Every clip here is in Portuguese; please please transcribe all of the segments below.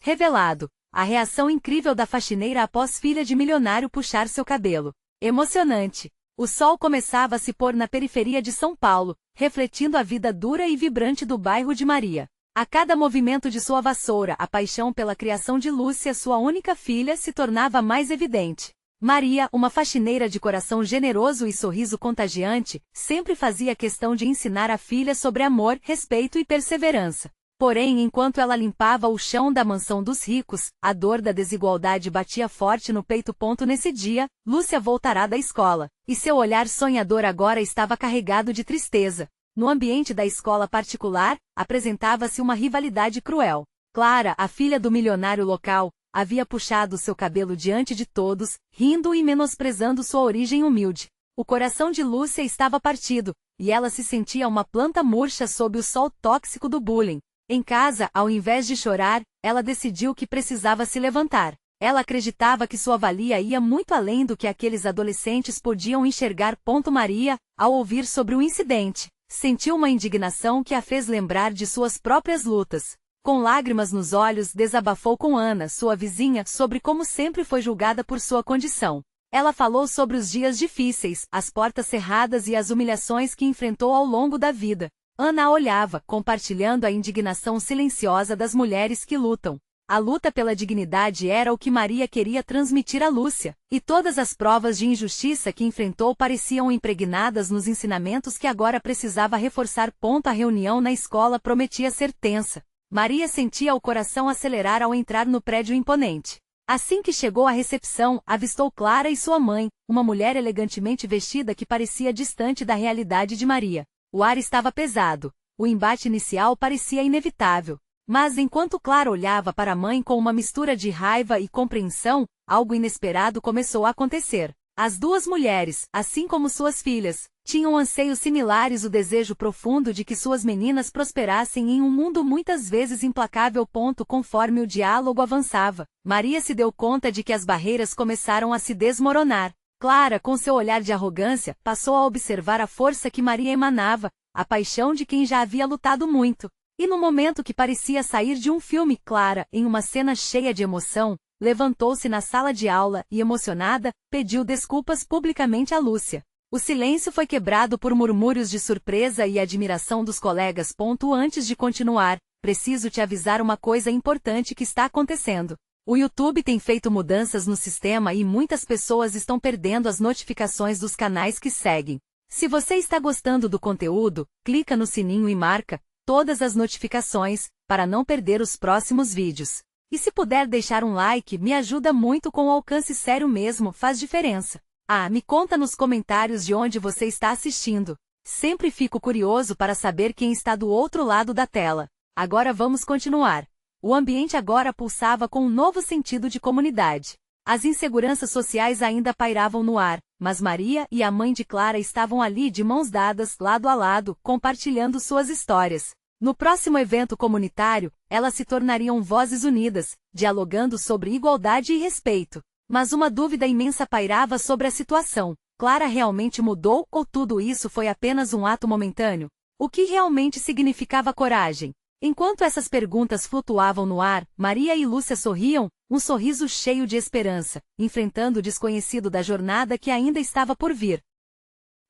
Revelado. A reação incrível da faxineira após filha de milionário puxar seu cabelo. Emocionante. O sol começava a se pôr na periferia de São Paulo, refletindo a vida dura e vibrante do bairro de Maria. A cada movimento de sua vassoura, a paixão pela criação de Lúcia, sua única filha, se tornava mais evidente. Maria, uma faxineira de coração generoso e sorriso contagiante, sempre fazia questão de ensinar a filha sobre amor, respeito e perseverança. Porém, enquanto ela limpava o chão da mansão dos ricos, a dor da desigualdade batia forte no peito. Nesse dia, Lúcia voltará da escola, e seu olhar sonhador agora estava carregado de tristeza. No ambiente da escola particular, apresentava-se uma rivalidade cruel. Clara, a filha do milionário local, havia puxado seu cabelo diante de todos, rindo e menosprezando sua origem humilde. O coração de Lúcia estava partido, e ela se sentia uma planta murcha sob o sol tóxico do bullying. Em casa, ao invés de chorar, ela decidiu que precisava se levantar. Ela acreditava que sua valia ia muito além do que aqueles adolescentes podiam enxergar. Maria, ao ouvir sobre o incidente, sentiu uma indignação que a fez lembrar de suas próprias lutas. Com lágrimas nos olhos, desabafou com Ana, sua vizinha, sobre como sempre foi julgada por sua condição. Ela falou sobre os dias difíceis, as portas cerradas e as humilhações que enfrentou ao longo da vida. Ana a olhava, compartilhando a indignação silenciosa das mulheres que lutam. A luta pela dignidade era o que Maria queria transmitir a Lúcia, e todas as provas de injustiça que enfrentou pareciam impregnadas nos ensinamentos que agora precisava reforçar. A reunião na escola prometia ser tensa. Maria sentia o coração acelerar ao entrar no prédio imponente. Assim que chegou à recepção, avistou Clara e sua mãe, uma mulher elegantemente vestida que parecia distante da realidade de Maria. O ar estava pesado. O embate inicial parecia inevitável. Mas enquanto Clara olhava para a mãe com uma mistura de raiva e compreensão, algo inesperado começou a acontecer. As duas mulheres, assim como suas filhas, tinham anseios similares, o desejo profundo de que suas meninas prosperassem em um mundo muitas vezes implacável. Conforme o diálogo avançava, Maria se deu conta de que as barreiras começaram a se desmoronar. Clara, com seu olhar de arrogância, passou a observar a força que Maria emanava, a paixão de quem já havia lutado muito. E no momento que parecia sair de um filme, Clara, em uma cena cheia de emoção, levantou-se na sala de aula e, emocionada, pediu desculpas publicamente a Lúcia. O silêncio foi quebrado por murmúrios de surpresa e admiração dos colegas. Antes de continuar, preciso te avisar uma coisa importante que está acontecendo. O YouTube tem feito mudanças no sistema e muitas pessoas estão perdendo as notificações dos canais que seguem. Se você está gostando do conteúdo, clica no sininho e marca todas as notificações, para não perder os próximos vídeos. E se puder deixar um like, me ajuda muito com o alcance, sério mesmo, faz diferença. Me conta nos comentários de onde você está assistindo. Sempre fico curioso para saber quem está do outro lado da tela. Agora vamos continuar. O ambiente agora pulsava com um novo sentido de comunidade. As inseguranças sociais ainda pairavam no ar, mas Maria e a mãe de Clara estavam ali de mãos dadas, lado a lado, compartilhando suas histórias. No próximo evento comunitário, elas se tornariam vozes unidas, dialogando sobre igualdade e respeito. Mas uma dúvida imensa pairava sobre a situação. Clara realmente mudou ou tudo isso foi apenas um ato momentâneo? O que realmente significava coragem? Enquanto essas perguntas flutuavam no ar, Maria e Lúcia sorriam, um sorriso cheio de esperança, enfrentando o desconhecido da jornada que ainda estava por vir.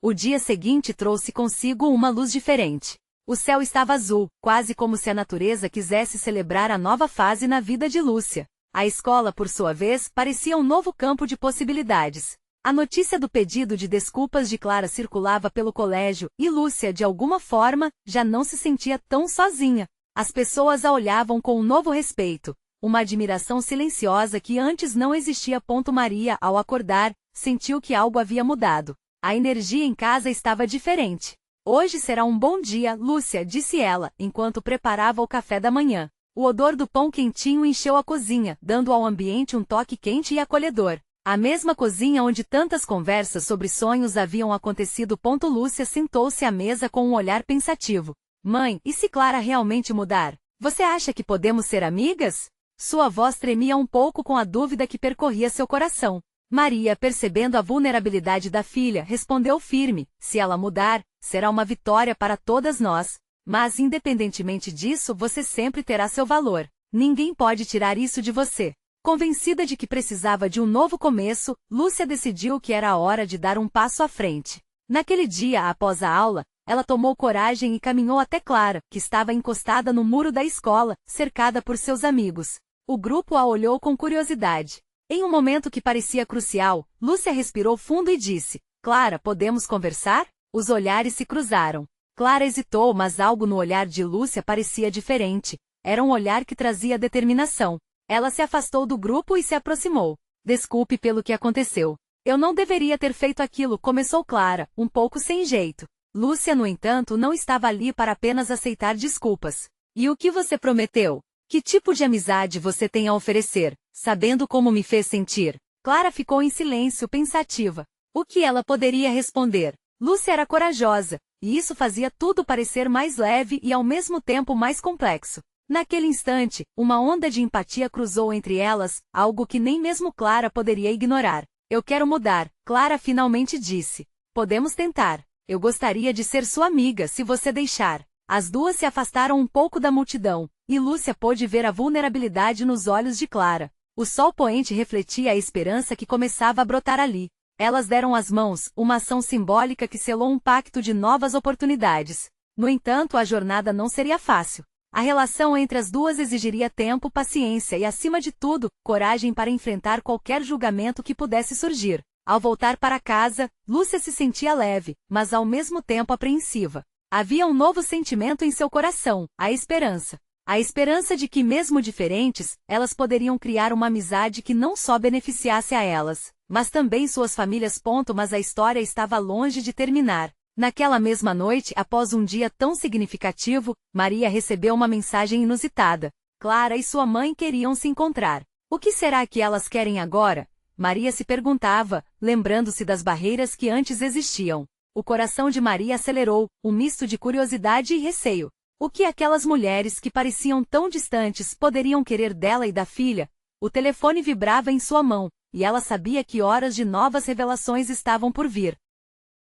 O dia seguinte trouxe consigo uma luz diferente. O céu estava azul, quase como se a natureza quisesse celebrar a nova fase na vida de Lúcia. A escola, por sua vez, parecia um novo campo de possibilidades. A notícia do pedido de desculpas de Clara circulava pelo colégio, e Lúcia, de alguma forma, já não se sentia tão sozinha. As pessoas a olhavam com um novo respeito, uma admiração silenciosa que antes não existia. Maria, ao acordar, sentiu que algo havia mudado. A energia em casa estava diferente. Hoje será um bom dia, Lúcia, disse ela, enquanto preparava o café da manhã. O odor do pão quentinho encheu a cozinha, dando ao ambiente um toque quente e acolhedor. A mesma cozinha onde tantas conversas sobre sonhos haviam acontecido. Lúcia sentou-se à mesa com um olhar pensativo. Mãe, e se Clara realmente mudar? Você acha que podemos ser amigas? Sua voz tremia um pouco com a dúvida que percorria seu coração. Maria, percebendo a vulnerabilidade da filha, respondeu firme: se ela mudar, será uma vitória para todas nós. Mas independentemente disso, você sempre terá seu valor. Ninguém pode tirar isso de você. Convencida de que precisava de um novo começo, Lúcia decidiu que era a hora de dar um passo à frente. Naquele dia, após a aula, ela tomou coragem e caminhou até Clara, que estava encostada no muro da escola, cercada por seus amigos. O grupo a olhou com curiosidade. Em um momento que parecia crucial, Lúcia respirou fundo e disse: Clara, podemos conversar? Os olhares se cruzaram. Clara hesitou, mas algo no olhar de Lúcia parecia diferente. Era um olhar que trazia determinação. Ela se afastou do grupo e se aproximou. Desculpe pelo que aconteceu. Eu não deveria ter feito aquilo, começou Clara, um pouco sem jeito. Lúcia, no entanto, não estava ali para apenas aceitar desculpas. E o que você prometeu? Que tipo de amizade você tem a oferecer, sabendo como me fez sentir? Clara ficou em silêncio, pensativa. O que ela poderia responder? Lúcia era corajosa, e isso fazia tudo parecer mais leve e ao mesmo tempo mais complexo. Naquele instante, uma onda de empatia cruzou entre elas, algo que nem mesmo Clara poderia ignorar. Eu quero mudar, Clara finalmente disse. Podemos tentar. Eu gostaria de ser sua amiga se você deixar. As duas se afastaram um pouco da multidão, e Lúcia pôde ver a vulnerabilidade nos olhos de Clara. O sol poente refletia a esperança que começava a brotar ali. Elas deram as mãos, uma ação simbólica que selou um pacto de novas oportunidades. No entanto, a jornada não seria fácil. A relação entre as duas exigiria tempo, paciência e, acima de tudo, coragem para enfrentar qualquer julgamento que pudesse surgir. Ao voltar para casa, Lúcia se sentia leve, mas ao mesmo tempo apreensiva. Havia um novo sentimento em seu coração, a esperança. A esperança de que, mesmo diferentes, elas poderiam criar uma amizade que não só beneficiasse a elas, mas também suas famílias. Mas a história estava longe de terminar. Naquela mesma noite, após um dia tão significativo, Maria recebeu uma mensagem inusitada. Clara e sua mãe queriam se encontrar. O que será que elas querem agora? Maria se perguntava, lembrando-se das barreiras que antes existiam. O coração de Maria acelerou, um misto de curiosidade e receio. O que aquelas mulheres que pareciam tão distantes poderiam querer dela e da filha? O telefone vibrava em sua mão, e ela sabia que horas de novas revelações estavam por vir.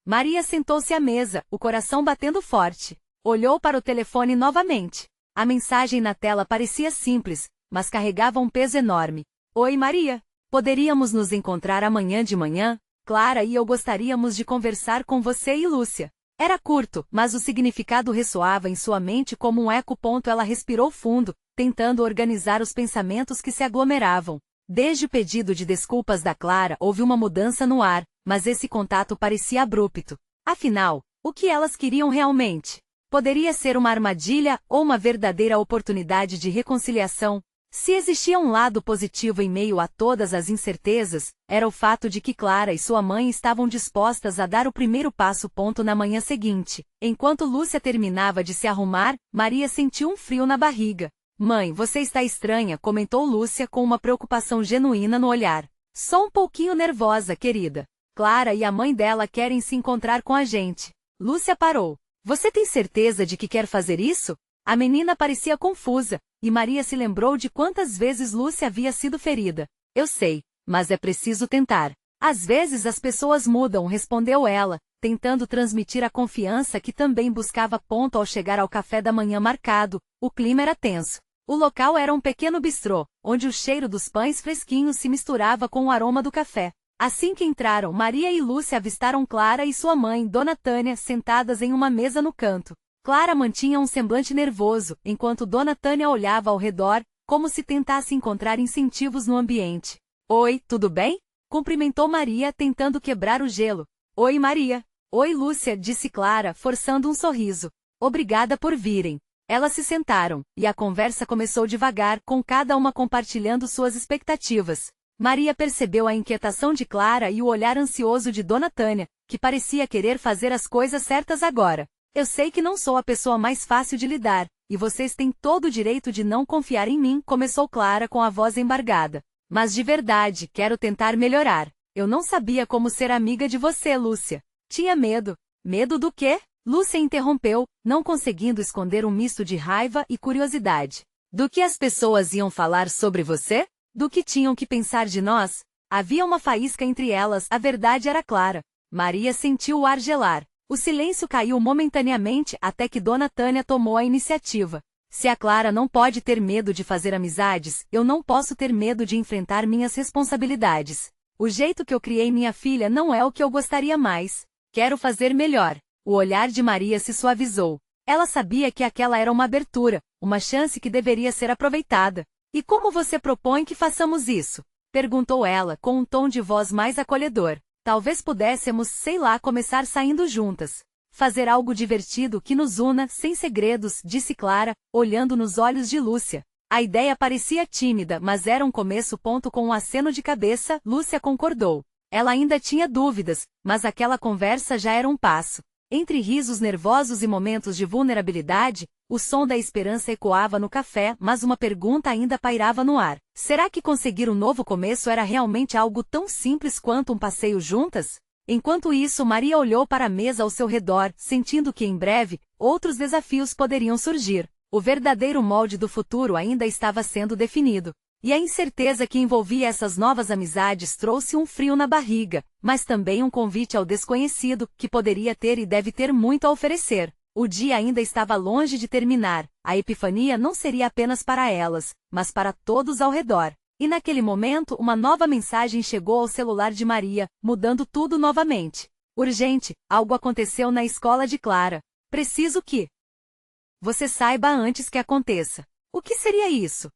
Maria sentou-se à mesa, o coração batendo forte. Olhou para o telefone novamente. A mensagem na tela parecia simples, mas carregava um peso enorme. Oi, Maria. Poderíamos nos encontrar amanhã de manhã? Clara e eu gostaríamos de conversar com você e Lúcia. Era curto, mas o significado ressoava em sua mente como um eco. Ela respirou fundo, tentando organizar os pensamentos que se aglomeravam. Desde o pedido de desculpas da Clara houve uma mudança no ar, mas esse contato parecia abrupto. Afinal, o que elas queriam realmente? Poderia ser uma armadilha ou uma verdadeira oportunidade de reconciliação? Se existia um lado positivo em meio a todas as incertezas, era o fato de que Clara e sua mãe estavam dispostas a dar o primeiro passo. Na manhã seguinte, enquanto Lúcia terminava de se arrumar, Maria sentiu um frio na barriga. Mãe, você está estranha, comentou Lúcia com uma preocupação genuína no olhar. Só um pouquinho nervosa, querida. Clara e a mãe dela querem se encontrar com a gente. Lúcia parou. Você tem certeza de que quer fazer isso? A menina parecia confusa, e Maria se lembrou de quantas vezes Lúcia havia sido ferida. Eu sei, mas é preciso tentar. Às vezes as pessoas mudam, respondeu ela, tentando transmitir a confiança que também buscava. Ao chegar ao café da manhã marcado, o clima era tenso. O local era um pequeno bistrô, onde o cheiro dos pães fresquinhos se misturava com o aroma do café. Assim que entraram, Maria e Lúcia avistaram Clara e sua mãe, Dona Tânia, sentadas em uma mesa no canto. Clara mantinha um semblante nervoso, enquanto Dona Tânia olhava ao redor, como se tentasse encontrar incentivos no ambiente. Oi, tudo bem? Cumprimentou Maria, tentando quebrar o gelo. Oi, Maria. Oi, Lúcia, disse Clara, forçando um sorriso. Obrigada por virem. Elas se sentaram, e a conversa começou devagar, com cada uma compartilhando suas expectativas. Maria percebeu a inquietação de Clara e o olhar ansioso de Dona Tânia, que parecia querer fazer as coisas certas agora. Eu sei que não sou a pessoa mais fácil de lidar, e vocês têm todo o direito de não confiar em mim, começou Clara com a voz embargada. Mas de verdade, quero tentar melhorar. Eu não sabia como ser amiga de você, Lúcia. Tinha medo. Medo do quê? Lúcia interrompeu, não conseguindo esconder um misto de raiva e curiosidade. Do que as pessoas iam falar sobre você? Do que tinham que pensar de nós? Havia uma faísca entre elas, a verdade era clara. Maria sentiu o ar gelar. O silêncio caiu momentaneamente até que Dona Tânia tomou a iniciativa. Se a Clara não pode ter medo de fazer amizades, eu não posso ter medo de enfrentar minhas responsabilidades. O jeito que eu criei minha filha não é o que eu gostaria mais. Quero fazer melhor. O olhar de Maria se suavizou. Ela sabia que aquela era uma abertura, uma chance que deveria ser aproveitada. E como você propõe que façamos isso? Perguntou ela, com um tom de voz mais acolhedor. Talvez pudéssemos, sei lá, começar saindo juntas. Fazer algo divertido que nos una, sem segredos, disse Clara, olhando nos olhos de Lúcia. A ideia parecia tímida, mas era um começo. Com um aceno de cabeça, Lúcia concordou. Ela ainda tinha dúvidas, mas aquela conversa já era um passo. Entre risos nervosos e momentos de vulnerabilidade, o som da esperança ecoava no café, mas uma pergunta ainda pairava no ar. Será que conseguir um novo começo era realmente algo tão simples quanto um passeio juntas? Enquanto isso, Maria olhou para a mesa ao seu redor, sentindo que em breve, outros desafios poderiam surgir. O verdadeiro molde do futuro ainda estava sendo definido. E a incerteza que envolvia essas novas amizades trouxe um frio na barriga, mas também um convite ao desconhecido, que poderia ter e deve ter muito a oferecer. O dia ainda estava longe de terminar, a epifania não seria apenas para elas, mas para todos ao redor. E naquele momento, uma nova mensagem chegou ao celular de Maria, mudando tudo novamente. Urgente, algo aconteceu na escola de Clara. Preciso que você saiba antes que aconteça. O que seria isso?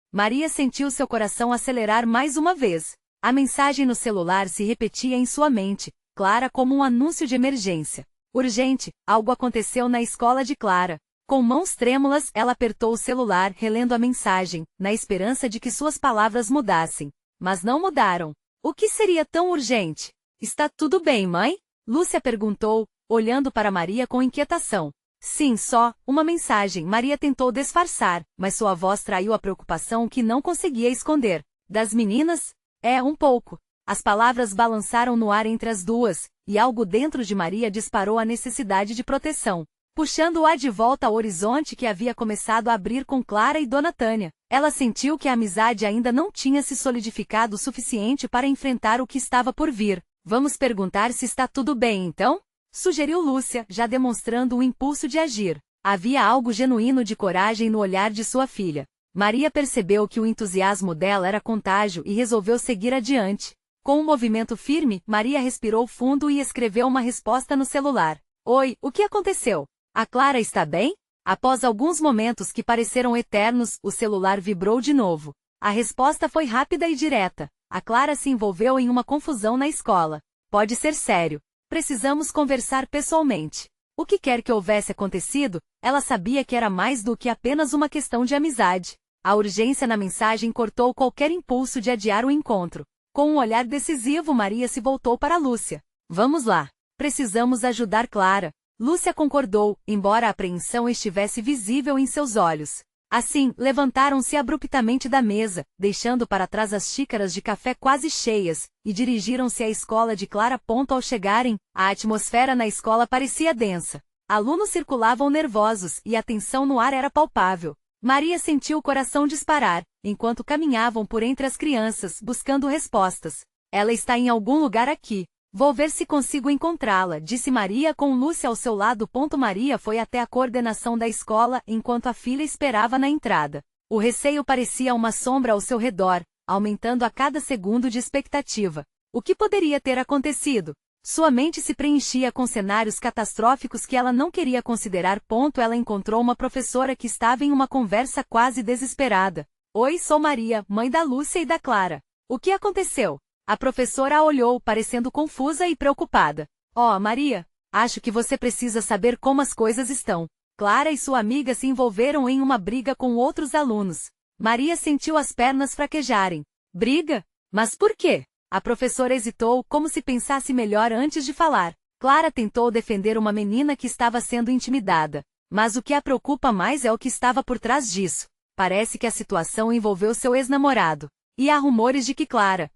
Maria sentiu seu coração acelerar mais uma vez. A mensagem no celular se repetia em sua mente, clara como um anúncio de emergência. Urgente, algo aconteceu na escola de Clara. Com mãos trêmulas, ela apertou o celular, relendo a mensagem, na esperança de que suas palavras mudassem. Mas não mudaram. O que seria tão urgente? Está tudo bem, mãe? Lúcia perguntou, olhando para Maria com inquietação. Sim, só uma mensagem. Maria tentou disfarçar, mas sua voz traiu a preocupação que não conseguia esconder. Das meninas? Um pouco. As palavras balançaram no ar entre as duas, e algo dentro de Maria disparou a necessidade de proteção, puxando-a de volta ao horizonte que havia começado a abrir com Clara e Dona Tânia. Ela sentiu que a amizade ainda não tinha se solidificado o suficiente para enfrentar o que estava por vir. Vamos perguntar se está tudo bem então? Sugeriu Lúcia, já demonstrando o impulso de agir. Havia algo genuíno de coragem no olhar de sua filha. Maria percebeu que o entusiasmo dela era contágio e resolveu seguir adiante. Com um movimento firme, Maria respirou fundo e escreveu uma resposta no celular. Oi, o que aconteceu? A Clara está bem? Após alguns momentos que pareceram eternos, o celular vibrou de novo. A resposta foi rápida e direta. A Clara se envolveu em uma confusão na escola. Pode ser sério. Precisamos conversar pessoalmente. O que quer que houvesse acontecido, ela sabia que era mais do que apenas uma questão de amizade. A urgência na mensagem cortou qualquer impulso de adiar o encontro. Com um olhar decisivo, Maria se voltou para Lúcia. Vamos lá. Precisamos ajudar Clara. Lúcia concordou, embora a apreensão estivesse visível em seus olhos. Assim, levantaram-se abruptamente da mesa, deixando para trás as xícaras de café quase cheias, e dirigiram-se à escola de Clara. Ao chegarem, a atmosfera na escola parecia densa. Alunos circulavam nervosos e a tensão no ar era palpável. Maria sentiu o coração disparar, enquanto caminhavam por entre as crianças, buscando respostas. Ela está em algum lugar aqui. Vou ver se consigo encontrá-la, disse Maria com Lúcia ao seu lado. Maria foi até a coordenação da escola enquanto a filha esperava na entrada. O receio parecia uma sombra ao seu redor, aumentando a cada segundo de expectativa. O que poderia ter acontecido? Sua mente se preenchia com cenários catastróficos que ela não queria considerar. Ela encontrou uma professora que estava em uma conversa quase desesperada. Oi, sou Maria, mãe da Lúcia e da Clara. O que aconteceu? A professora a olhou, parecendo confusa e preocupada. Maria, acho que você precisa saber como as coisas estão. Clara e sua amiga se envolveram em uma briga com outros alunos. Maria sentiu as pernas fraquejarem. Briga? Mas por quê? A professora hesitou, como se pensasse melhor antes de falar. Clara tentou defender uma menina que estava sendo intimidada. Mas o que a preocupa mais é o que estava por trás disso. Parece que a situação envolveu seu ex-namorado. E há rumores de que Clara,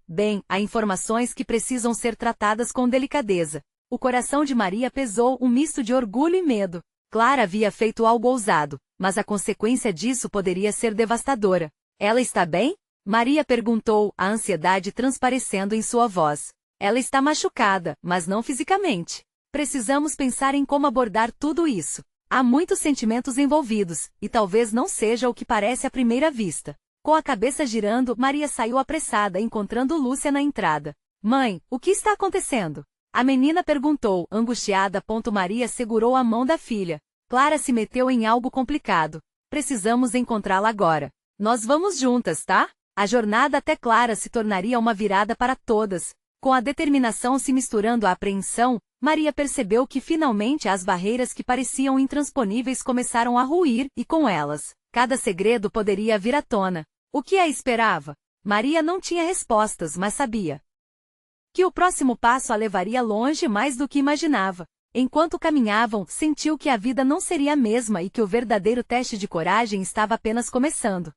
há informações que precisam ser tratadas com delicadeza. O coração de Maria pesou, um misto de orgulho e medo. Clara havia feito algo ousado, mas a consequência disso poderia ser devastadora. Ela está bem? Maria perguntou, a ansiedade transparecendo em sua voz. Ela está machucada, mas não fisicamente. Precisamos pensar em como abordar tudo isso. Há muitos sentimentos envolvidos, e talvez não seja o que parece à primeira vista. Com a cabeça girando, Maria saiu apressada, encontrando Lúcia na entrada. Mãe, o que está acontecendo? A menina perguntou, angustiada. Maria segurou a mão da filha. Clara se meteu em algo complicado. Precisamos encontrá-la agora. Nós vamos juntas, tá? A jornada até Clara se tornaria uma virada para todas. Com a determinação se misturando à apreensão, Maria percebeu que finalmente as barreiras que pareciam intransponíveis começaram a ruir, e com elas, cada segredo poderia vir à tona. O que a esperava? Maria não tinha respostas, mas sabia que o próximo passo a levaria longe mais do que imaginava. Enquanto caminhavam, sentiu que a vida não seria a mesma e que o verdadeiro teste de coragem estava apenas começando.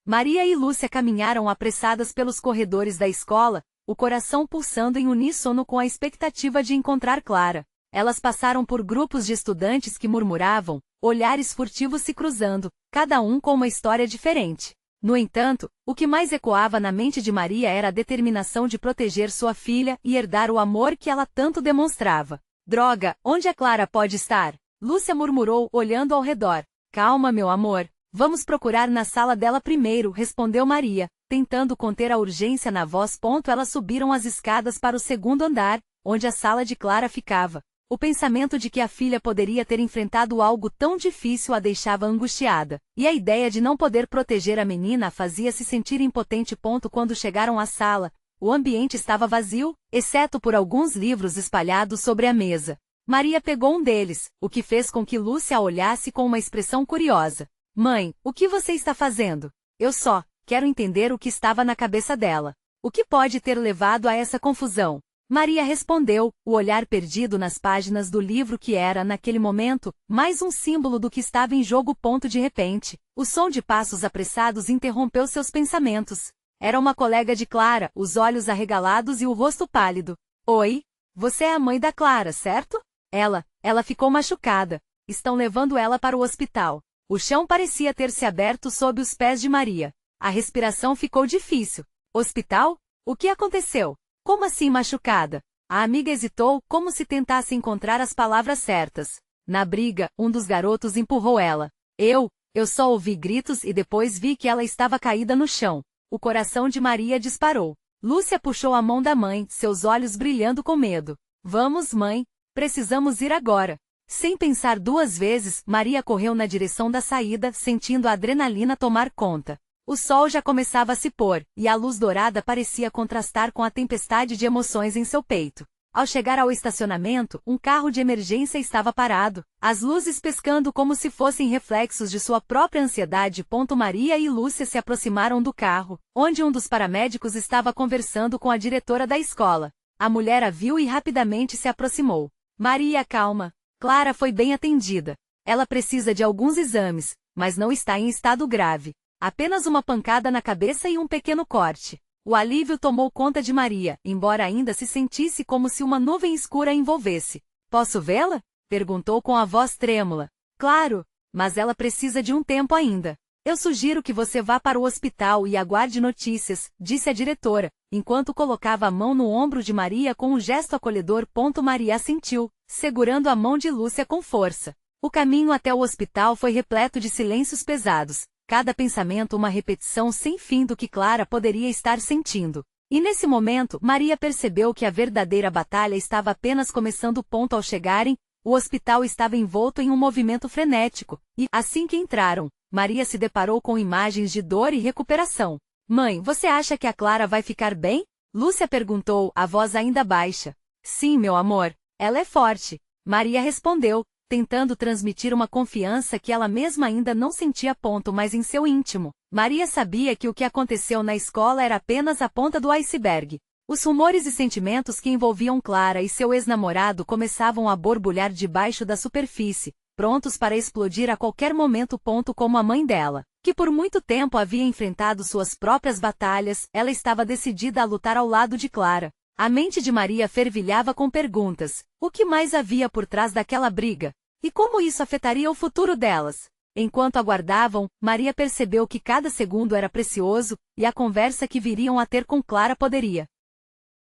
Maria e Lúcia caminharam apressadas pelos corredores da escola, o coração pulsando em uníssono com a expectativa de encontrar Clara. Elas passaram por grupos de estudantes que murmuravam, olhares furtivos se cruzando, cada um com uma história diferente. No entanto, o que mais ecoava na mente de Maria era a determinação de proteger sua filha e herdar o amor que ela tanto demonstrava. Droga, onde a Clara pode estar? Lúcia murmurou, olhando ao redor. Calma, meu amor. Vamos procurar na sala dela primeiro, respondeu Maria, tentando conter a urgência na voz. Elas subiram as escadas para o segundo andar, onde a sala de Clara ficava. O pensamento de que a filha poderia ter enfrentado algo tão difícil a deixava angustiada, e a ideia de não poder proteger a menina a fazia-se sentir impotente. Quando chegaram à sala, o ambiente estava vazio, exceto por alguns livros espalhados sobre a mesa. Maria pegou um deles, o que fez com que Lúcia a olhasse com uma expressão curiosa. Mãe, o que você está fazendo? Eu só quero entender o que estava na cabeça dela. O que pode ter levado a essa confusão? Maria respondeu, o olhar perdido nas páginas do livro que era, naquele momento, mais um símbolo do que estava em jogo. De repente, o som de passos apressados interrompeu seus pensamentos. Era uma colega de Clara, os olhos arregalados e o rosto pálido. Oi? Você é a mãe da Clara, certo? Ela ficou machucada. Estão levando ela para o hospital. O chão parecia ter se aberto sob os pés de Maria. A respiração ficou difícil. Hospital? O que aconteceu? Como assim machucada? A amiga hesitou, como se tentasse encontrar as palavras certas. Na briga, um dos garotos empurrou ela. Eu só ouvi gritos e depois vi que ela estava caída no chão. O coração de Maria disparou. Lúcia puxou a mão da mãe, seus olhos brilhando com medo. Vamos, mãe. Precisamos ir agora. Sem pensar duas vezes, Maria correu na direção da saída, sentindo a adrenalina tomar conta. O sol já começava a se pôr, e a luz dourada parecia contrastar com a tempestade de emoções em seu peito. Ao chegar ao estacionamento, um carro de emergência estava parado, as luzes piscando como se fossem reflexos de sua própria ansiedade. Maria e Lúcia se aproximaram do carro, onde um dos paramédicos estava conversando com a diretora da escola. A mulher a viu e rapidamente se aproximou. Maria, calma. Clara foi bem atendida. Ela precisa de alguns exames, mas não está em estado grave. Apenas uma pancada na cabeça e um pequeno corte. O alívio tomou conta de Maria, embora ainda se sentisse como se uma nuvem escura a envolvesse. Posso vê-la? Perguntou com a voz trêmula. Claro, mas ela precisa de um tempo ainda. Eu sugiro que você vá para o hospital e aguarde notícias, disse a diretora, enquanto colocava a mão no ombro de Maria com um gesto acolhedor. Maria assentiu, segurando a mão de Lúcia com força. O caminho até o hospital foi repleto de silêncios pesados. Cada pensamento uma repetição sem fim do que Clara poderia estar sentindo. E nesse momento, Maria percebeu que a verdadeira batalha estava apenas começando. Ao chegarem, o hospital estava envolto em um movimento frenético, e, assim que entraram, Maria se deparou com imagens de dor e recuperação. Mãe, você acha que a Clara vai ficar bem? Lúcia perguntou, a voz ainda baixa. Sim, meu amor, ela é forte. Maria respondeu, tentando transmitir uma confiança que ela mesma ainda não sentia. Mas em seu íntimo, Maria sabia que o que aconteceu na escola era apenas a ponta do iceberg. Os rumores e sentimentos que envolviam Clara e seu ex-namorado começavam a borbulhar debaixo da superfície, prontos para explodir a qualquer momento. Como a mãe dela, que por muito tempo havia enfrentado suas próprias batalhas, ela estava decidida a lutar ao lado de Clara. A mente de Maria fervilhava com perguntas. O que mais havia por trás daquela briga? E como isso afetaria o futuro delas? Enquanto aguardavam, Maria percebeu que cada segundo era precioso, e a conversa que viriam a ter com Clara poderia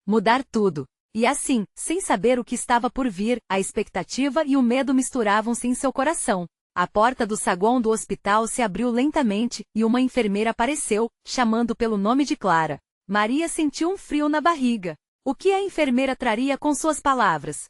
mudar tudo. E assim, sem saber o que estava por vir, a expectativa e o medo misturavam-se em seu coração. A porta do saguão do hospital se abriu lentamente, e uma enfermeira apareceu, chamando pelo nome de Clara. Maria sentiu um frio na barriga. O que a enfermeira traria com suas palavras?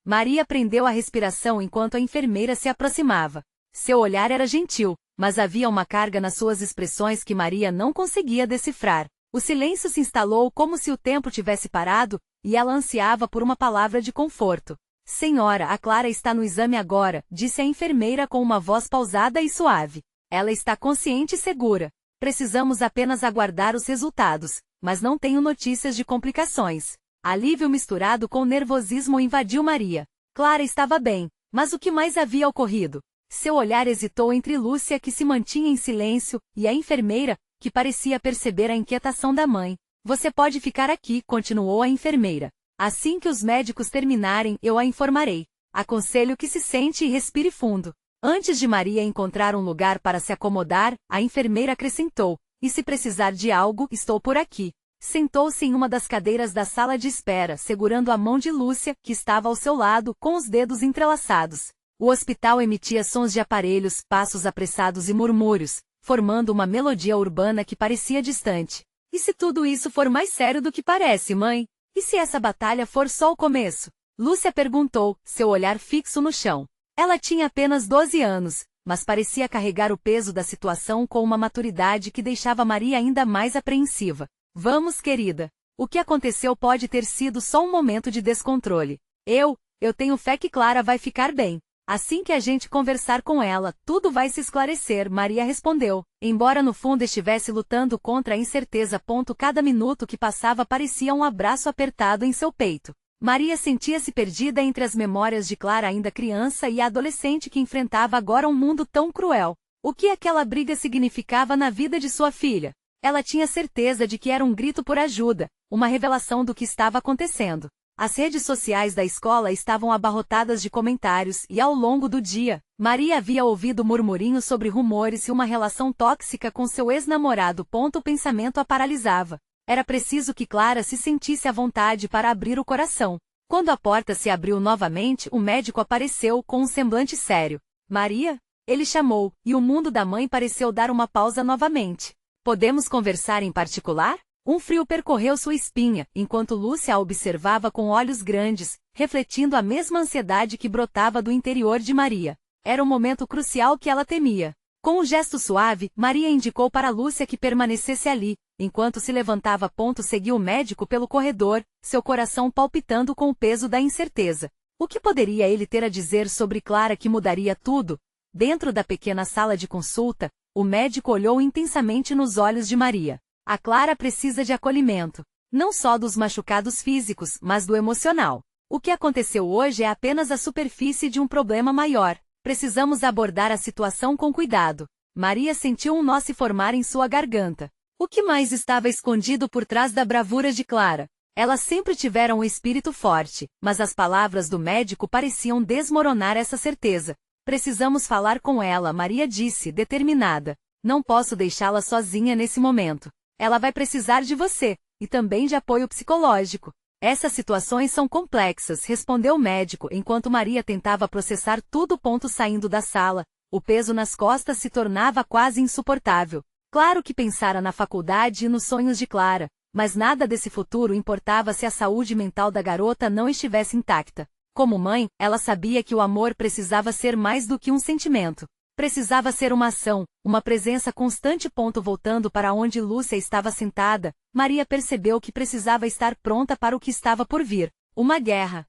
Maria prendeu a respiração enquanto a enfermeira se aproximava. Seu olhar era gentil, mas havia uma carga nas suas expressões que Maria não conseguia decifrar. O silêncio se instalou como se o tempo tivesse parado, e ela ansiava por uma palavra de conforto. Senhora, a Clara está no exame agora, disse a enfermeira com uma voz pausada e suave. Ela está consciente e segura. Precisamos apenas aguardar os resultados, mas não tenho notícias de complicações. Alívio misturado com nervosismo invadiu Maria. Clara estava bem, mas o que mais havia ocorrido? Seu olhar hesitou entre Lúcia, que se mantinha em silêncio, e a enfermeira, que parecia perceber a inquietação da mãe. Você pode ficar aqui, continuou a enfermeira. Assim que os médicos terminarem, eu a informarei. Aconselho que se sente e respire fundo. Antes de Maria encontrar um lugar para se acomodar, a enfermeira acrescentou, e se precisar de algo, estou por aqui. Sentou-se em uma das cadeiras da sala de espera, segurando a mão de Lúcia, que estava ao seu lado, com os dedos entrelaçados. O hospital emitia sons de aparelhos, passos apressados e murmúrios, formando uma melodia urbana que parecia distante. E se tudo isso for mais sério do que parece, mãe? E se essa batalha for só o começo? Lúcia perguntou, seu olhar fixo no chão. Ela tinha apenas 12 anos, mas parecia carregar o peso da situação com uma maturidade que deixava Maria ainda mais apreensiva. Vamos, querida. O que aconteceu pode ter sido só um momento de descontrole. Eu tenho fé que Clara vai ficar bem. Assim que a gente conversar com ela, tudo vai se esclarecer, Maria respondeu, embora no fundo estivesse lutando contra a incerteza. Cada minuto que passava parecia um abraço apertado em seu peito. Maria sentia-se perdida entre as memórias de Clara ainda criança e a adolescente que enfrentava agora um mundo tão cruel. O que aquela briga significava na vida de sua filha? Ela tinha certeza de que era um grito por ajuda, uma revelação do que estava acontecendo. As redes sociais da escola estavam abarrotadas de comentários e, ao longo do dia, Maria havia ouvido murmurinhos sobre rumores e uma relação tóxica com seu ex-namorado. O pensamento a paralisava. Era preciso que Clara se sentisse à vontade para abrir o coração. Quando a porta se abriu novamente, o médico apareceu com um semblante sério. Maria? Ele chamou, e o mundo da mãe pareceu dar uma pausa novamente. Podemos conversar em particular? Um frio percorreu sua espinha, enquanto Lúcia a observava com olhos grandes, refletindo a mesma ansiedade que brotava do interior de Maria. Era o momento crucial que ela temia. Com um gesto suave, Maria indicou para Lúcia que permanecesse ali, enquanto se levantava. Seguiu o médico pelo corredor, seu coração palpitando com o peso da incerteza. O que poderia ele ter a dizer sobre Clara que mudaria tudo? Dentro da pequena sala de consulta, o médico olhou intensamente nos olhos de Maria. A Clara precisa de acolhimento. Não só dos machucados físicos, mas do emocional. O que aconteceu hoje é apenas a superfície de um problema maior. Precisamos abordar a situação com cuidado. Maria sentiu um nó se formar em sua garganta. O que mais estava escondido por trás da bravura de Clara? Ela sempre tivera um espírito forte, mas as palavras do médico pareciam desmoronar essa certeza. Precisamos falar com ela, Maria disse, determinada. Não posso deixá-la sozinha nesse momento. Ela vai precisar de você, e também de apoio psicológico. Essas situações são complexas, respondeu o médico enquanto Maria tentava processar tudo. Saindo da sala, o peso nas costas se tornava quase insuportável. Claro que pensara na faculdade e nos sonhos de Clara, mas nada desse futuro importava se a saúde mental da garota não estivesse intacta. Como mãe, ela sabia que o amor precisava ser mais do que um sentimento. Precisava ser uma ação, uma presença constante. Voltando para onde Lúcia estava sentada, Maria percebeu que precisava estar pronta para o que estava por vir. Uma guerra.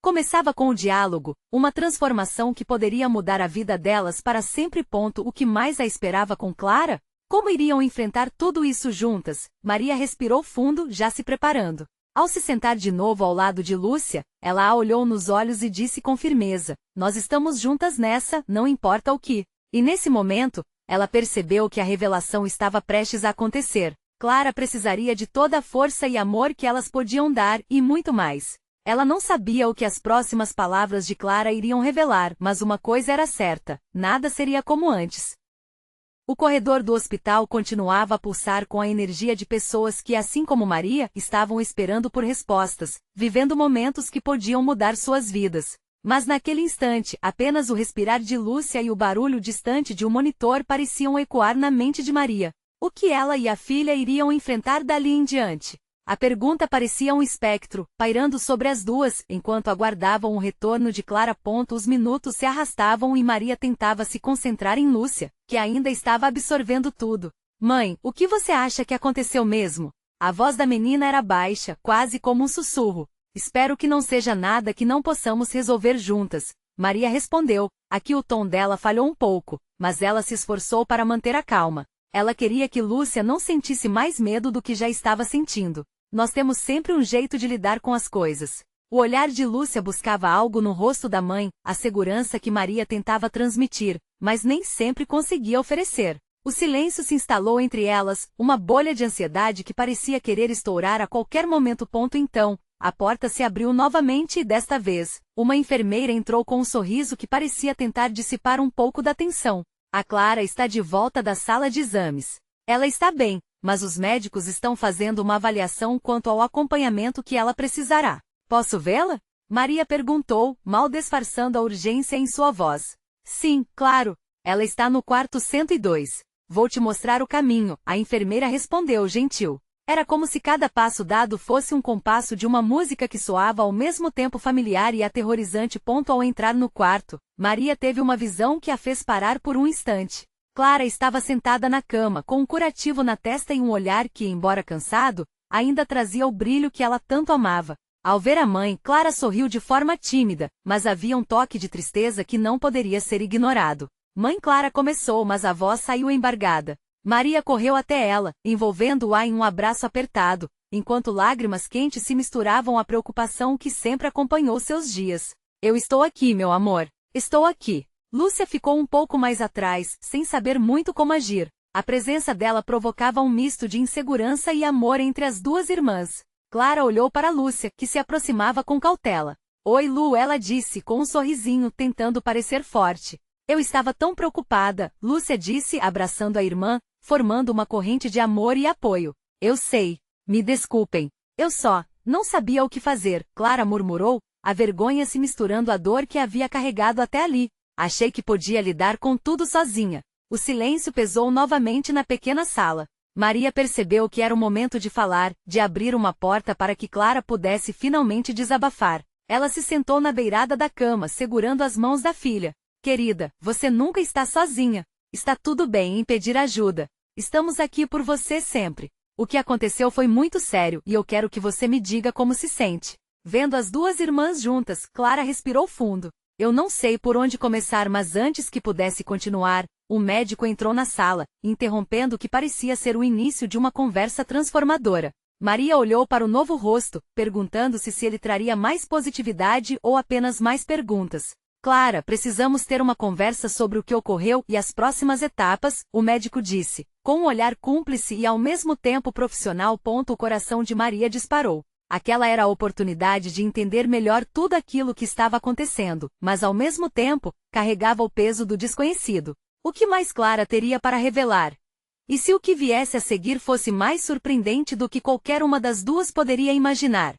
Começava com o diálogo, uma transformação que poderia mudar a vida delas para sempre. O que mais a esperava com Clara? Como iriam enfrentar tudo isso juntas? Maria respirou fundo, já se preparando. Ao se sentar de novo ao lado de Lúcia, ela a olhou nos olhos e disse com firmeza, nós estamos juntas nessa, não importa o que. E nesse momento, ela percebeu que a revelação estava prestes a acontecer. Clara precisaria de toda a força e amor que elas podiam dar, e muito mais. Ela não sabia o que as próximas palavras de Clara iriam revelar, mas uma coisa era certa, nada seria como antes. O corredor do hospital continuava a pulsar com a energia de pessoas que, assim como Maria, estavam esperando por respostas, vivendo momentos que podiam mudar suas vidas. Mas naquele instante, apenas o respirar de Lúcia e o barulho distante de um monitor pareciam ecoar na mente de Maria. O que ela e a filha iriam enfrentar dali em diante? A pergunta parecia um espectro, pairando sobre as duas, enquanto aguardavam o retorno de Clara. Os minutos se arrastavam e Maria tentava se concentrar em Lúcia, que ainda estava absorvendo tudo. Mãe, o que você acha que aconteceu mesmo? A voz da menina era baixa, quase como um sussurro. Espero que não seja nada que não possamos resolver juntas. Maria respondeu. Aqui o tom dela falhou um pouco, mas ela se esforçou para manter a calma. Ela queria que Lúcia não sentisse mais medo do que já estava sentindo. Nós temos sempre um jeito de lidar com as coisas. O olhar de Lúcia buscava algo no rosto da mãe, a segurança que Maria tentava transmitir, mas nem sempre conseguia oferecer. O silêncio se instalou entre elas, uma bolha de ansiedade que parecia querer estourar a qualquer momento. Então, a porta se abriu novamente e desta vez, uma enfermeira entrou com um sorriso que parecia tentar dissipar um pouco da tensão. A Clara está de volta da sala de exames. Ela está bem, mas os médicos estão fazendo uma avaliação quanto ao acompanhamento que ela precisará. Posso vê-la? Maria perguntou, mal disfarçando a urgência em sua voz. Sim, claro. Ela está no quarto 102. Vou te mostrar o caminho, a enfermeira respondeu gentil. Era como se cada passo dado fosse um compasso de uma música que soava ao mesmo tempo familiar e aterrorizante. Ao entrar no quarto, Maria teve uma visão que a fez parar por um instante. Clara estava sentada na cama, com um curativo na testa e um olhar que, embora cansado, ainda trazia o brilho que ela tanto amava. Ao ver a mãe, Clara sorriu de forma tímida, mas havia um toque de tristeza que não poderia ser ignorado. Mãe, Clara começou, mas a voz saiu embargada. Maria correu até ela, envolvendo-a em um abraço apertado, enquanto lágrimas quentes se misturavam à preocupação que sempre acompanhou seus dias. Eu estou aqui, meu amor. Estou aqui. Lúcia ficou um pouco mais atrás, sem saber muito como agir. A presença dela provocava um misto de insegurança e amor entre as duas irmãs. Clara olhou para Lúcia, que se aproximava com cautela. Oi, Lu, ela disse com um sorrisinho, tentando parecer forte. Eu estava tão preocupada, Lúcia disse, abraçando a irmã, formando uma corrente de amor e apoio. Eu sei. Me desculpem. Eu só não sabia o que fazer, Clara murmurou, a vergonha se misturando à dor que havia carregado até ali. Achei que podia lidar com tudo sozinha. O silêncio pesou novamente na pequena sala. Maria percebeu que era o momento de falar, de abrir uma porta para que Clara pudesse finalmente desabafar. Ela se sentou na beirada da cama, segurando as mãos da filha. Querida, você nunca está sozinha. Está tudo bem em pedir ajuda. Estamos aqui por você sempre. O que aconteceu foi muito sério e eu quero que você me diga como se sente. Vendo as duas irmãs juntas, Clara respirou fundo. Eu não sei por onde começar, mas antes que pudesse continuar, o médico entrou na sala, interrompendo o que parecia ser o início de uma conversa transformadora. Maria olhou para o novo rosto, perguntando-se se ele traria mais positividade ou apenas mais perguntas. Clara, precisamos ter uma conversa sobre o que ocorreu e as próximas etapas, o médico disse, com um olhar cúmplice e ao mesmo tempo profissional. O coração de Maria disparou. Aquela era a oportunidade de entender melhor tudo aquilo que estava acontecendo, mas ao mesmo tempo, carregava o peso do desconhecido. O que mais Clara teria para revelar? E se o que viesse a seguir fosse mais surpreendente do que qualquer uma das duas poderia imaginar?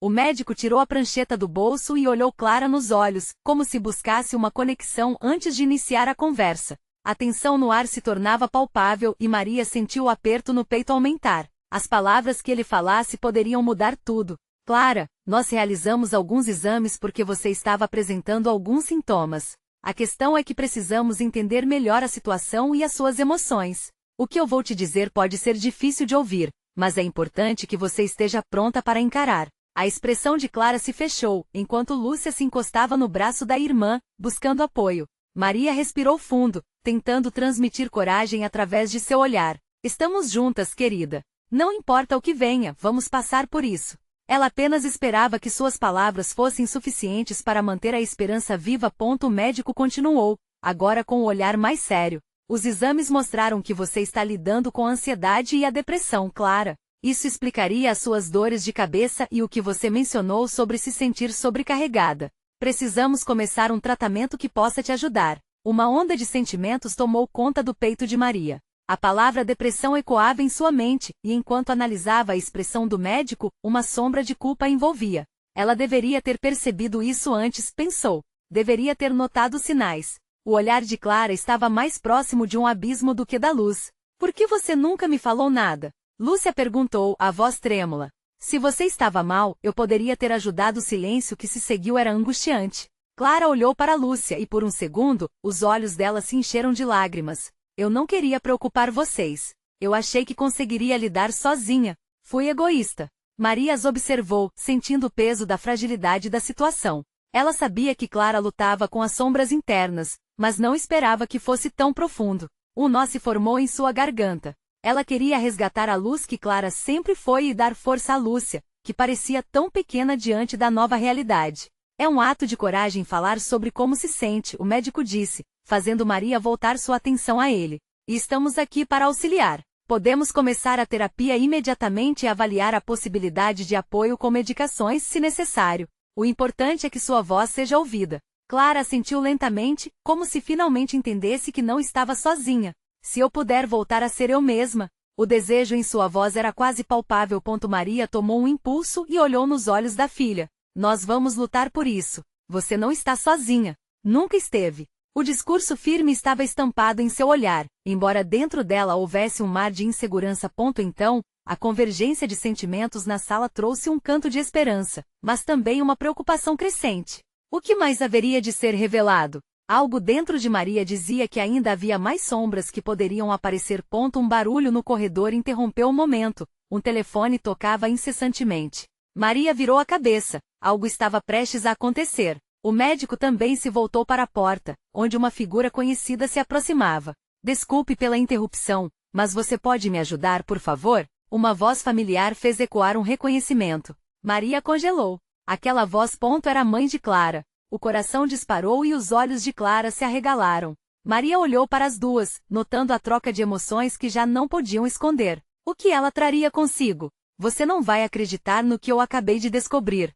O médico tirou a prancheta do bolso e olhou Clara nos olhos, como se buscasse uma conexão antes de iniciar a conversa. A tensão no ar se tornava palpável e Maria sentiu o aperto no peito aumentar. As palavras que ele falasse poderiam mudar tudo. Clara, nós realizamos alguns exames porque você estava apresentando alguns sintomas. A questão é que precisamos entender melhor a situação e as suas emoções. O que eu vou te dizer pode ser difícil de ouvir, mas é importante que você esteja pronta para encarar. A expressão de Clara se fechou, enquanto Lúcia se encostava no braço da irmã, buscando apoio. Maria respirou fundo, tentando transmitir coragem através de seu olhar. Estamos juntas, querida. Não importa o que venha, vamos passar por isso. Ela apenas esperava que suas palavras fossem suficientes para manter a esperança viva. O médico continuou, agora com o olhar mais sério. Os exames mostraram que você está lidando com a ansiedade e a depressão, Clara. Isso explicaria as suas dores de cabeça e o que você mencionou sobre se sentir sobrecarregada. Precisamos começar um tratamento que possa te ajudar. Uma onda de sentimentos tomou conta do peito de Maria. A palavra depressão ecoava em sua mente, e enquanto analisava a expressão do médico, uma sombra de culpa a envolvia. Ela deveria ter percebido isso antes, pensou. Deveria ter notado os sinais. O olhar de Clara estava mais próximo de um abismo do que da luz. Por que você nunca me falou nada? Lúcia perguntou, a voz trêmula. Se você estava mal, eu poderia ter ajudado. O silêncio que se seguiu era angustiante. Clara olhou para Lúcia e por um segundo, os olhos dela se encheram de lágrimas. Eu não queria preocupar vocês. Eu achei que conseguiria lidar sozinha. Fui egoísta. Maria as observou, sentindo o peso da fragilidade da situação. Ela sabia que Clara lutava com as sombras internas, mas não esperava que fosse tão profundo. Um nó se formou em sua garganta. Ela queria resgatar a luz que Clara sempre foi e dar força a Lúcia, que parecia tão pequena diante da nova realidade. É um ato de coragem falar sobre como se sente, o médico disse, fazendo Maria voltar sua atenção a ele. E estamos aqui para auxiliar. Podemos começar a terapia imediatamente e avaliar a possibilidade de apoio com medicações se necessário. O importante é que sua voz seja ouvida. Clara assentiu lentamente, como se finalmente entendesse que não estava sozinha. Se eu puder voltar a ser eu mesma. O desejo em sua voz era quase palpável. Maria tomou um impulso e olhou nos olhos da filha. Nós vamos lutar por isso. Você não está sozinha. Nunca esteve. O discurso firme estava estampado em seu olhar, embora dentro dela houvesse um mar de insegurança. Então, a convergência de sentimentos na sala trouxe um canto de esperança, mas também uma preocupação crescente. O que mais haveria de ser revelado? Algo dentro de Maria dizia que ainda havia mais sombras que poderiam aparecer. Um barulho no corredor interrompeu o momento. Um telefone tocava incessantemente. Maria virou a cabeça. Algo estava prestes a acontecer. O médico também se voltou para a porta, onde uma figura conhecida se aproximava. Desculpe pela interrupção, mas você pode me ajudar, por favor? Uma voz familiar fez ecoar um reconhecimento. Maria congelou. Aquela voz. Era a mãe de Clara. O coração disparou e os olhos de Clara se arregalaram. Maria olhou para as duas, notando a troca de emoções que já não podiam esconder. O que ela traria consigo? Você não vai acreditar no que eu acabei de descobrir.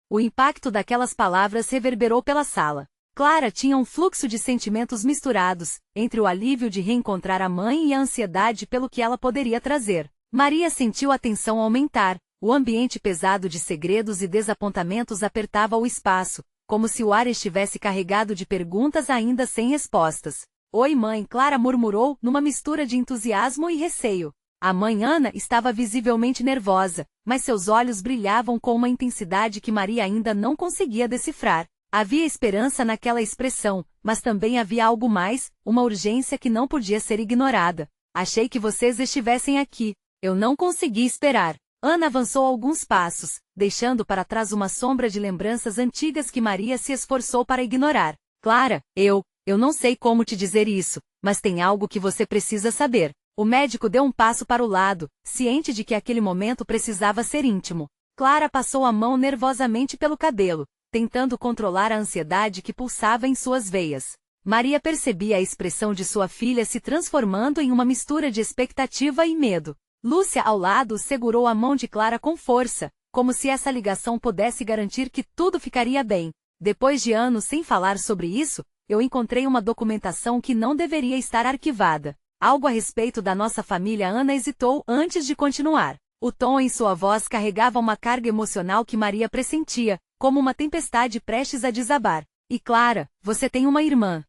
O impacto daquelas palavras reverberou pela sala. Clara tinha um fluxo de sentimentos misturados, entre o alívio de reencontrar a mãe e a ansiedade pelo que ela poderia trazer. Maria sentiu a tensão aumentar, o ambiente pesado de segredos e desapontamentos apertava o espaço, como se o ar estivesse carregado de perguntas ainda sem respostas. Oi, mãe, Clara murmurou, numa mistura de entusiasmo e receio. A mãe Ana estava visivelmente nervosa, mas seus olhos brilhavam com uma intensidade que Maria ainda não conseguia decifrar. Havia esperança naquela expressão, mas também havia algo mais, uma urgência que não podia ser ignorada. Achei que vocês estivessem aqui. Eu não consegui esperar. Ana avançou alguns passos, deixando para trás uma sombra de lembranças antigas que Maria se esforçou para ignorar. Clara, eu não sei como te dizer isso, mas tem algo que você precisa saber. O médico deu um passo para o lado, ciente de que aquele momento precisava ser íntimo. Clara passou a mão nervosamente pelo cabelo, tentando controlar a ansiedade que pulsava em suas veias. Maria percebia a expressão de sua filha se transformando em uma mistura de expectativa e medo. Lúcia, ao lado, segurou a mão de Clara com força, como se essa ligação pudesse garantir que tudo ficaria bem. Depois de anos sem falar sobre isso, eu encontrei uma documentação que não deveria estar arquivada. Algo a respeito da nossa família. Ana hesitou antes de continuar. O tom em sua voz carregava uma carga emocional que Maria pressentia, como uma tempestade prestes a desabar. E Clara, você tem uma irmã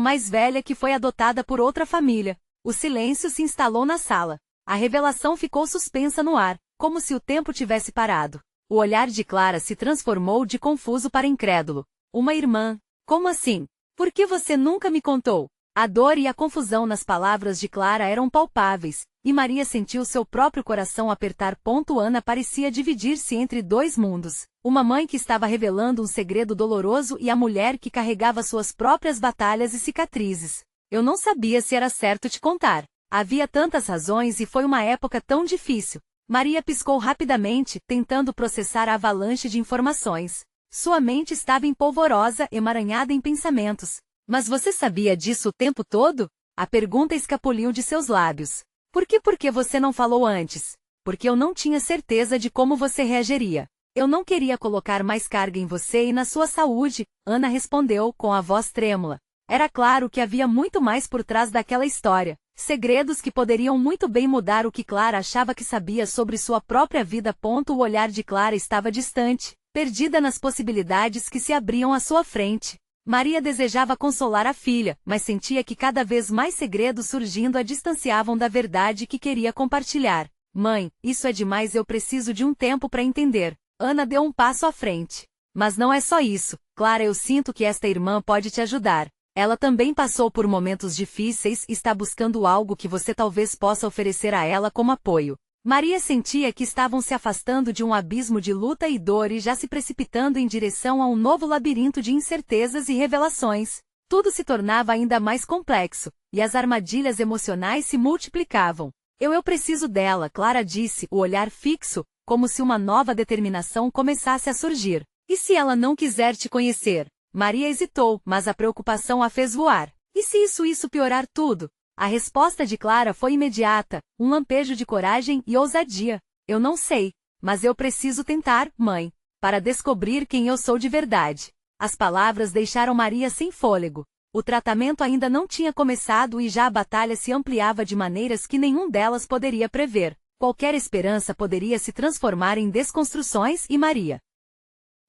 mais velha que foi adotada por outra família. O silêncio se instalou na sala. A revelação ficou suspensa no ar, como se o tempo tivesse parado. O olhar de Clara se transformou de confuso para incrédulo. Uma irmã? Como assim? Por que você nunca me contou? A dor e a confusão nas palavras de Clara eram palpáveis, e Maria sentiu seu próprio coração apertar. Ana parecia dividir-se entre dois mundos. Uma mãe que estava revelando um segredo doloroso e a mulher que carregava suas próprias batalhas e cicatrizes. Eu não sabia se era certo te contar. Havia tantas razões e foi uma época tão difícil. Maria piscou rapidamente, tentando processar a avalanche de informações. Sua mente estava empolvorosa, emaranhada em pensamentos. Mas você sabia disso o tempo todo? A pergunta escapuliu de seus lábios. Por que você não falou antes? Porque eu não tinha certeza de como você reagiria. Eu não queria colocar mais carga em você e na sua saúde, Ana respondeu com a voz trêmula. Era claro que havia muito mais por trás daquela história. Segredos que poderiam muito bem mudar o que Clara achava que sabia sobre sua própria vida. O olhar de Clara estava distante, perdida nas possibilidades que se abriam à sua frente. Maria desejava consolar a filha, mas sentia que cada vez mais segredos surgindo a distanciavam da verdade que queria compartilhar. Mãe, isso é demais, eu preciso de um tempo para entender. Ana deu um passo à frente. Mas não é só isso, Clara, eu sinto que esta irmã pode te ajudar. Ela também passou por momentos difíceis e está buscando algo que você talvez possa oferecer a ela como apoio. Maria sentia que estavam se afastando de um abismo de luta e dor e já se precipitando em direção a um novo labirinto de incertezas e revelações. Tudo se tornava ainda mais complexo, e as armadilhas emocionais se multiplicavam. Eu preciso dela, Clara disse, o olhar fixo, como se uma nova determinação começasse a surgir. E se ela não quiser te conhecer? Maria hesitou, mas a preocupação a fez voar. E se isso piorar tudo? A resposta de Clara foi imediata, um lampejo de coragem e ousadia. Eu não sei, mas eu preciso tentar, mãe, para descobrir quem eu sou de verdade. As palavras deixaram Maria sem fôlego. O tratamento ainda não tinha começado e já a batalha se ampliava de maneiras que nenhum delas poderia prever. Qualquer esperança poderia se transformar em desconstruções e Maria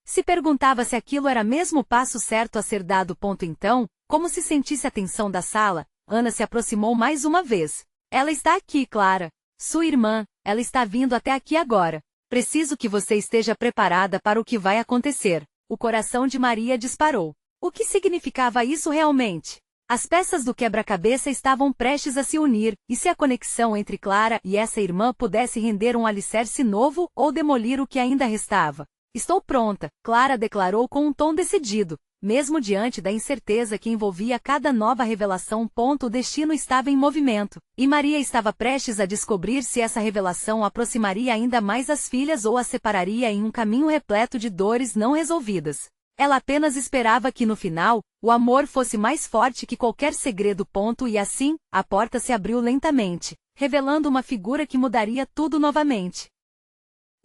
se perguntava se aquilo era mesmo o passo certo a ser dado. Então, como se sentisse a tensão da sala, Ana se aproximou mais uma vez. Ela está aqui, Clara. Sua irmã, ela está vindo até aqui agora. Preciso que você esteja preparada para o que vai acontecer. O coração de Maria disparou. O que significava isso realmente? As peças do quebra-cabeça estavam prestes a se unir, e se a conexão entre Clara e essa irmã pudesse render um alicerce novo ou demolir o que ainda restava. Estou pronta, Clara declarou com um tom decidido, mesmo diante da incerteza que envolvia cada nova revelação. O destino estava em movimento, e Maria estava prestes a descobrir se essa revelação aproximaria ainda mais as filhas ou as separaria em um caminho repleto de dores não resolvidas. Ela apenas esperava que no final, o amor fosse mais forte que qualquer segredo. E assim, a porta se abriu lentamente, revelando uma figura que mudaria tudo novamente.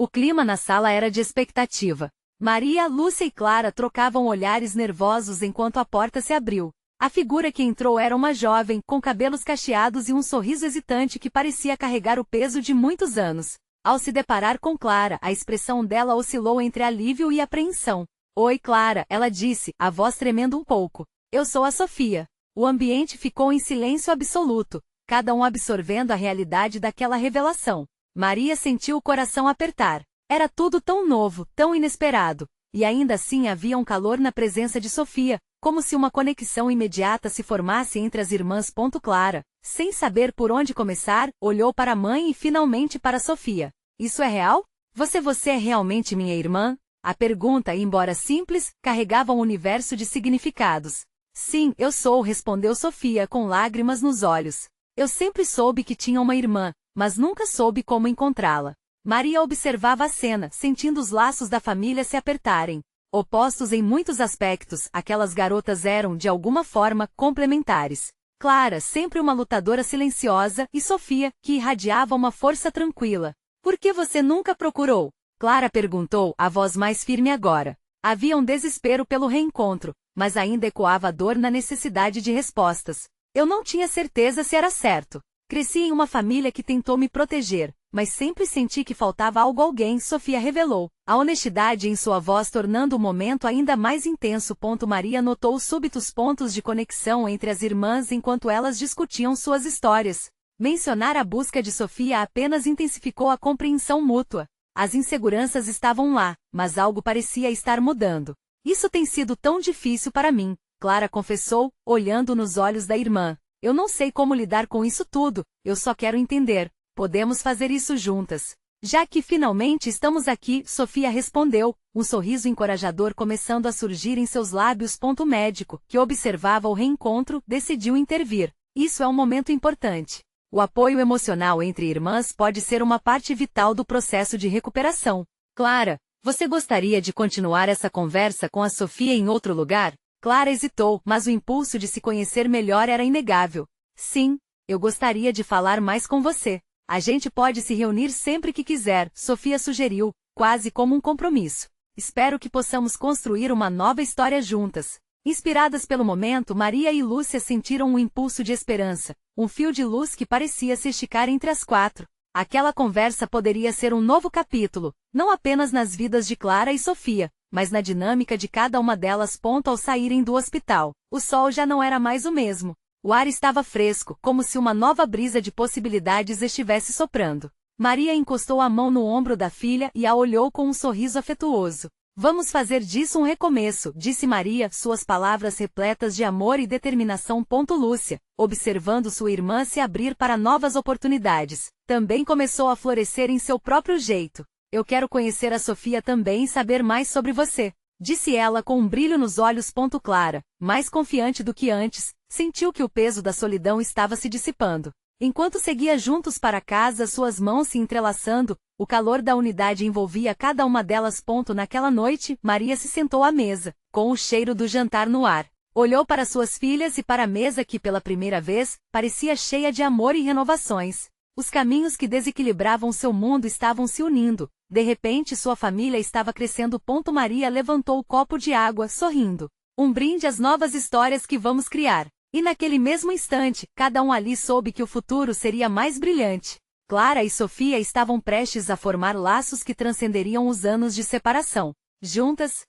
O clima na sala era de expectativa. Maria, Lúcia e Clara trocavam olhares nervosos enquanto a porta se abriu. A figura que entrou era uma jovem, com cabelos cacheados e um sorriso hesitante que parecia carregar o peso de muitos anos. Ao se deparar com Clara, a expressão dela oscilou entre alívio e apreensão. Oi, Clara, ela disse, a voz tremendo um pouco. Eu sou a Sofia. O ambiente ficou em silêncio absoluto, cada um absorvendo a realidade daquela revelação. Maria sentiu o coração apertar. Era tudo tão novo, tão inesperado. E ainda assim havia um calor na presença de Sofia, como se uma conexão imediata se formasse entre as irmãs. Clara, sem saber por onde começar, olhou para a mãe e finalmente para Sofia. Isso é real? Você é realmente minha irmã? A pergunta, embora simples, carregava um universo de significados. Sim, eu sou, respondeu Sofia com lágrimas nos olhos. Eu sempre soube que tinha uma irmã, mas nunca soube como encontrá-la. Maria observava a cena, sentindo os laços da família se apertarem. Opostos em muitos aspectos, aquelas garotas eram, de alguma forma, complementares. Clara, sempre uma lutadora silenciosa, e Sofia, que irradiava uma força tranquila. Por que você nunca procurou? Clara perguntou, a voz mais firme agora. Havia um desespero pelo reencontro, mas ainda ecoava a dor na necessidade de respostas. Eu não tinha certeza se era certo. Cresci em uma família que tentou me proteger, mas sempre senti que faltava algo. Alguém, Sofia revelou, a honestidade em sua voz tornando o momento ainda mais intenso. Maria notou os súbitos pontos de conexão entre as irmãs enquanto elas discutiam suas histórias. Mencionar a busca de Sofia apenas intensificou a compreensão mútua. As inseguranças estavam lá, mas algo parecia estar mudando. Isso tem sido tão difícil para mim, Clara confessou, olhando nos olhos da irmã. Eu não sei como lidar com isso tudo, eu só quero entender. Podemos fazer isso juntas. Já que finalmente estamos aqui, Sofia respondeu, um sorriso encorajador começando a surgir em seus lábios. O médico, que observava o reencontro, decidiu intervir. Isso é um momento importante. O apoio emocional entre irmãs pode ser uma parte vital do processo de recuperação. Clara, você gostaria de continuar essa conversa com a Sofia em outro lugar? Clara hesitou, mas o impulso de se conhecer melhor era inegável. Sim, eu gostaria de falar mais com você. A gente pode se reunir sempre que quiser, Sofia sugeriu, quase como um compromisso. Espero que possamos construir uma nova história juntas. Inspiradas pelo momento, Maria e Lúcia sentiram um impulso de esperança, um fio de luz que parecia se esticar entre as quatro. Aquela conversa poderia ser um novo capítulo, não apenas nas vidas de Clara e Sofia, mas na dinâmica de cada uma delas. Ao saírem do hospital, o sol já não era mais o mesmo. O ar estava fresco, como se uma nova brisa de possibilidades estivesse soprando. Maria encostou a mão no ombro da filha e a olhou com um sorriso afetuoso. Vamos fazer disso um recomeço, disse Maria, suas palavras repletas de amor e determinação. Lúcia, observando sua irmã se abrir para novas oportunidades, também começou a florescer em seu próprio jeito. Eu quero conhecer a Sofia também e saber mais sobre você, disse ela com um brilho nos olhos. Clara, mais confiante do que antes, sentiu que o peso da solidão estava se dissipando. Enquanto seguia juntos para casa, suas mãos se entrelaçando, o calor da unidade envolvia cada uma delas. Naquela noite, Maria se sentou à mesa, com o cheiro do jantar no ar. Olhou para suas filhas e para a mesa que, pela primeira vez, parecia cheia de amor e renovações. Os caminhos que desequilibravam seu mundo estavam se unindo. De repente, sua família estava crescendo. Maria levantou o copo de água, sorrindo. Um brinde às novas histórias que vamos criar. E naquele mesmo instante, cada um ali soube que o futuro seria mais brilhante. Clara e Sofia estavam prestes a formar laços que transcenderiam os anos de separação. Juntas,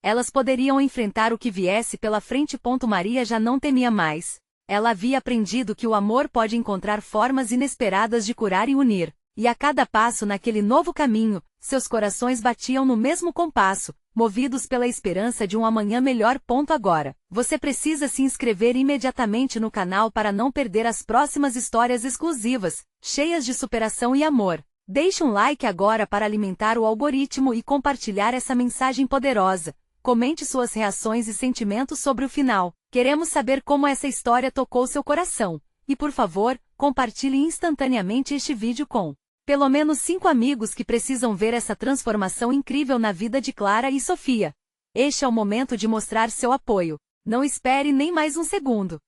elas poderiam enfrentar o que viesse pela frente. Maria já não temia mais. Ela havia aprendido que o amor pode encontrar formas inesperadas de curar e unir. E a cada passo naquele novo caminho, seus corações batiam no mesmo compasso, movidos pela esperança de um amanhã melhor. Agora, você precisa se inscrever imediatamente no canal para não perder as próximas histórias exclusivas, cheias de superação e amor. Deixe um like agora para alimentar o algoritmo e compartilhar essa mensagem poderosa. Comente suas reações e sentimentos sobre o final. Queremos saber como essa história tocou seu coração. E por favor, compartilhe instantaneamente este vídeo com pelo menos 5 amigos que precisam ver essa transformação incrível na vida de Clara e Sofia. Este é o momento de mostrar seu apoio. Não espere nem mais um segundo.